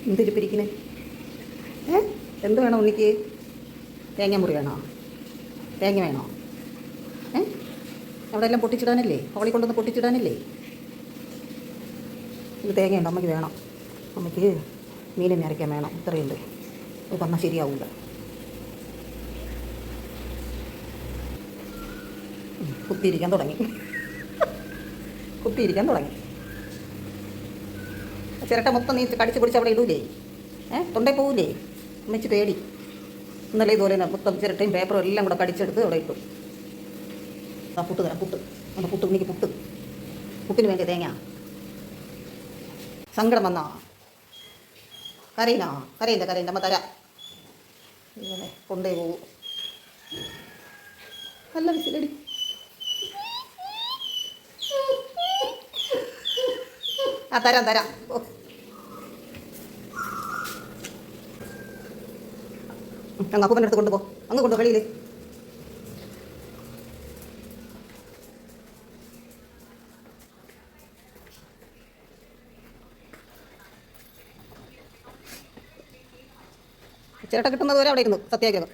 എന്തിരിപ്പിരിക്കണേ? എന്ത് വേണം ഉണ്ണിക്ക്? തേങ്ങ മുറി വേണോ? തേങ്ങ വേണോ? അവിടെ എല്ലാം പൊട്ടിച്ചിടാനല്ലേ? ഹോളി കൊണ്ടൊന്ന് പൊട്ടിച്ചിടാനല്ലേ? ഇത് തേങ്ങയുണ്ട്, അമ്മയ്ക്ക് വേണം. അമ്മയ്ക്ക് മീനിനെ അരയ്ക്കാൻ വേണം. ഇത്രയുണ്ട്. ഇത് പറഞ്ഞാൽ ശരിയാവില്ല. കുത്തിയിരിക്കാൻ തുടങ്ങി. കുത്തിയിരിക്കാൻ തുടങ്ങി. ചിരട്ട മൊത്തം നീ കടിച്ച് പിടിച്ച് അവിടെ ഇടൂലേ? തൊണ്ടേ പോവില്ലേ? അമ്മച്ച് പേടി. ഇന്നലെ ഇതുപോലെ തന്നെ മൊത്തം ചിരട്ടയും പേപ്പറും എല്ലാം കൂടെ കടിച്ചെടുത്ത് അവിടെ ഇട്ടു. ആ പുട്ട് തരാം, പുട്ട്. നമ്മുടെ പുട്ട്, എനിക്ക് പുട്ട്. പുട്ടിന് വേണ്ടി തേങ്ങ. സങ്കടം വന്നാ? കരയിനാ? കരയില്ല അമ്മ തരാം. ഇങ്ങനെ കൊണ്ടേ പോകൂ. നല്ല വിസിലടി. ആ തരാം. ഓ, അങ്ങ് അപ്പൂപ്പൻ്റെ അടുത്ത് കൊണ്ടുപോ. അങ്ങ് കൊണ്ടു വെളിയിൽ. ചിരട്ട കിട്ടുന്നത് വരെ അവിടെ ഇരുന്നു സത്യാഗ്രഹം.